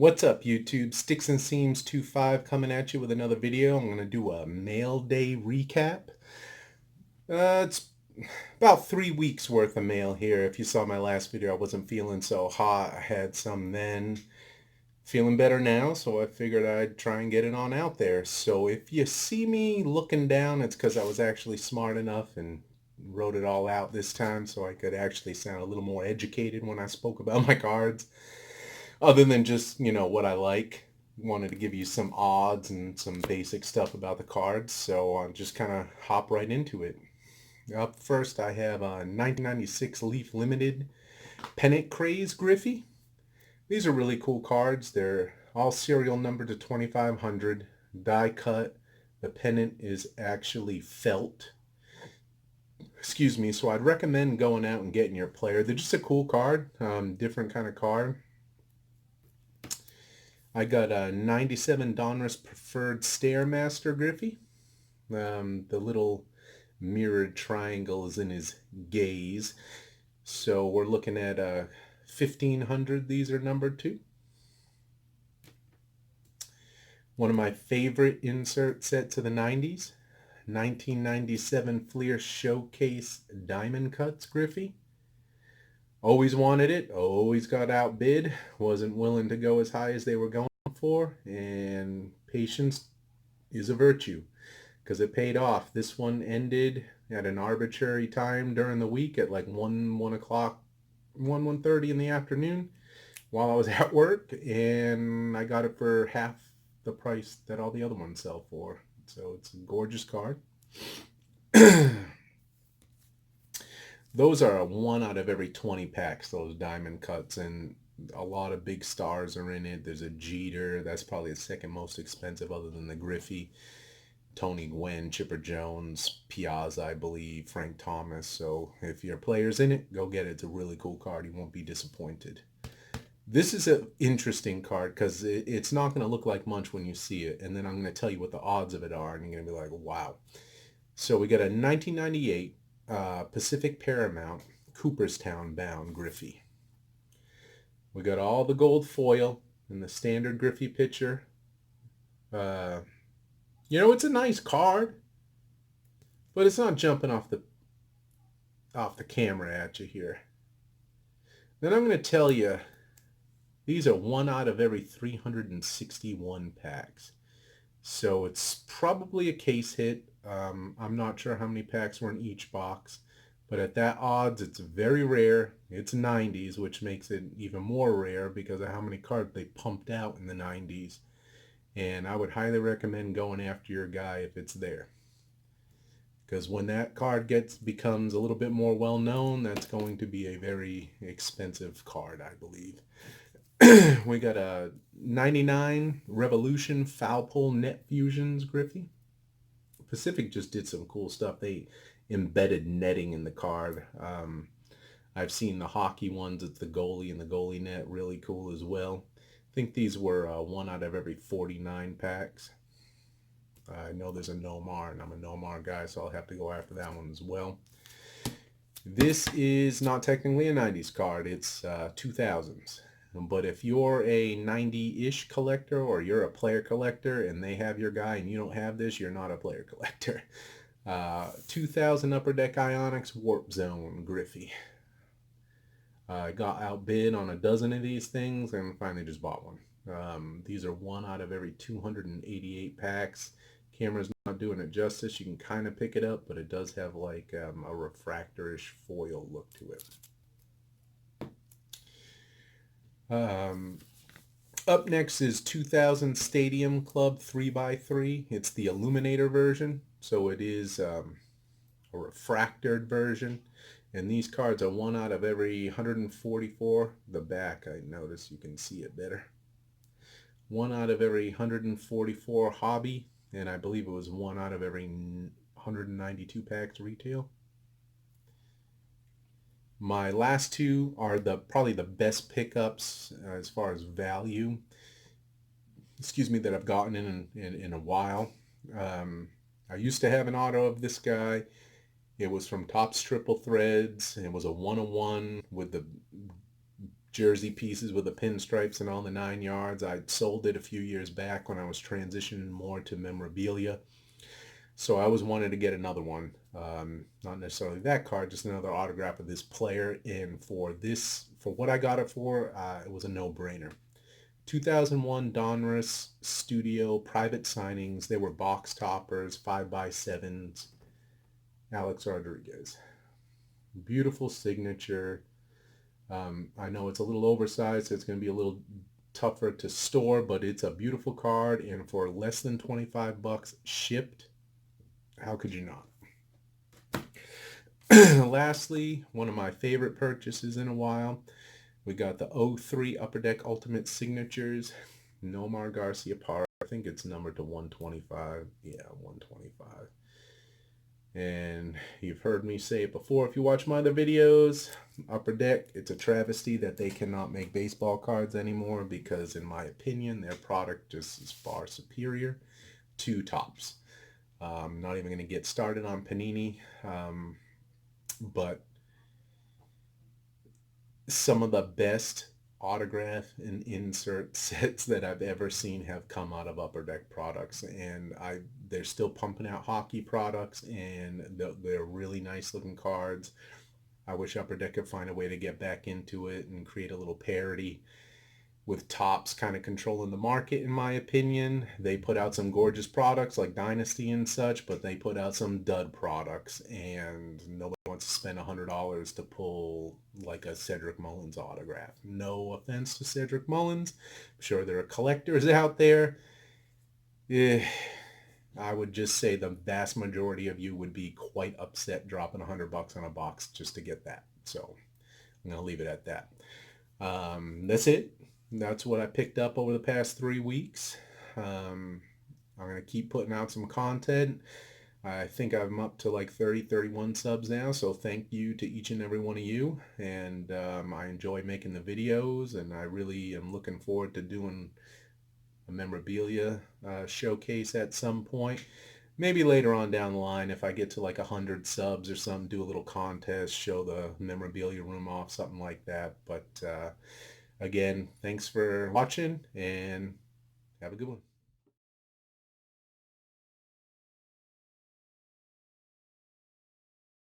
What's up, YouTube? Sticks and Seams 25 coming at you with another video. I'm going to do a mail day recap. It's about 3 weeks worth of mail here. If you saw my last video, I wasn't feeling so hot. I had some then. Feeling better now, so I figured I'd try and get it on out there. So if you see me looking down, it's because I was actually smart enough and wrote it all out this time so I could actually sound a little more educated when I spoke about my cards. Other than just, what I like. Wanted to give you some odds and some basic stuff about the cards, so I'll just kind of hop right into it. Up first, I have a 1996 Leaf Limited Pennant Craze Griffey. These are really cool cards. They're all serial numbered to 2500, die cut. The pennant is actually felt. Excuse me, so I'd recommend going out and getting your player. They're just a cool card, different kind of card. I got a 97 Donruss Preferred Stairmaster Griffey. The little mirrored triangle is in his gaze. So we're looking at 1500. These are numbered to. One of my favorite insert sets of the 90s. 1997 Fleer Showcase Diamond Cuts Griffey. Always wanted it, always got outbid, wasn't willing to go as high as they were going for, and patience is a virtue because it paid off. This one ended at an arbitrary time during the week at like 1 o'clock, 1:30 in the afternoon while I was at work, and I got it for half the price that all the other ones sell for. So it's a gorgeous card. Those are a 1 out of every 20 packs, those diamond cuts, and a lot of big stars are in it. There's a Jeter, that's probably the second most expensive other than the Griffey. Tony Gwynn, Chipper Jones, Piazza, I believe, Frank Thomas. So if your player's in it, go get it. It's a really cool card. You won't be disappointed. This is an interesting card because it's not going to look like much when you see it. And then I'm going to tell you what the odds of it are, and you're going to be like, wow. So we got a 1998 Pacific Paramount Cooperstown bound Griffey. We got all the gold foil and the standard Griffey picture. It's a nice card, but it's not jumping off the camera at you here. Then I'm going to tell you, these are 1 out of every 361 packs. So it's probably a case hit. I'm not sure how many packs were in each box, but at that odds, it's very rare. It's 90s, which makes it even more rare because of how many cards they pumped out in the 90s. And I would highly recommend going after your guy if it's there. Because when that card becomes a little bit more well known, that's going to be a very expensive card, I believe. We got a 99 Revolution Foul Pole Net Fusions Griffey. Pacific just did some cool stuff. They embedded netting in the card. I've seen the hockey ones. It's the goalie and the goalie net. Really cool as well. I think these were 1 out of every 49 packs. I know there's a Nomar, and I'm a Nomar guy, so I'll have to go after that one as well. This is not technically a 90s card. It's 2000s. But if you're a 90-ish collector or you're a player collector and they have your guy and you don't have this, you're not a player collector. 2000 Upper Deck Ionics Warp Zone Griffey. I got outbid on a dozen of these things and finally just bought one. These are 1 out of every 288 packs. Camera's not doing it justice. You can kind of pick it up, but it does have like a refractor-ish foil look to it. Up next is 2000 Stadium Club 3x3. It's the Illuminator version, so it is a refractored version. And these cards are 1 out of every 144. The back, I notice you can see it better. 1 out of every 144 hobby, and I believe it was 1 out of every 192 packs retail. My last two are probably the best pickups as far as value, that I've gotten in a while. I used to have an auto of this guy. It was from Topps Triple Threads. It was a 101 with the jersey pieces with the pinstripes and all the 9 yards. I sold it a few years back when I was transitioning more to memorabilia. So I was wanting to get another one. Not necessarily that card, just another autograph of this player. And for what I got it for, it was a no-brainer. 2001 Donruss Studio private signings. They were box toppers, 5x7s. Alex Rodriguez. Beautiful signature. I know it's a little oversized, so it's going to be a little tougher to store, but it's a beautiful card, and for less than 25 bucks shipped, how could you not? Lastly, one of my favorite purchases in a while, we got the 03 Upper Deck Ultimate Signatures, Nomar Garciaparra. I think it's numbered to 125. Yeah, 125. And you've heard me say it before if you watch my other videos, Upper Deck, it's a travesty that they cannot make baseball cards anymore because, in my opinion, their product just is far superior to Topps. Not even going to get started on Panini, but some of the best autograph and insert sets that I've ever seen have come out of Upper Deck products, and they're still pumping out hockey products, and they're really nice looking cards. I wish Upper Deck could find a way to get back into it and create a little parity with Topps kind of controlling the market, in my opinion. They put out some gorgeous products like Dynasty and such, but they put out some dud products, and nobody wants to spend $100 to pull like a Cedric Mullins autograph. No offense to Cedric Mullins. I'm sure there are collectors out there. I would just say the vast majority of you would be quite upset dropping $100 on a box just to get that. So I'm going to leave it at that. That's it. That's what I picked up over the past 3 weeks. I'm going to keep putting out some content. I think I'm up to like 30, 31 subs now, so thank you to each and every one of you. And I enjoy making the videos, and I really am looking forward to doing a memorabilia showcase at some point. Maybe later on down the line, if I get to like 100 subs or something, do a little contest, show the memorabilia room off, something like that. But again, thanks for watching, and have a good one.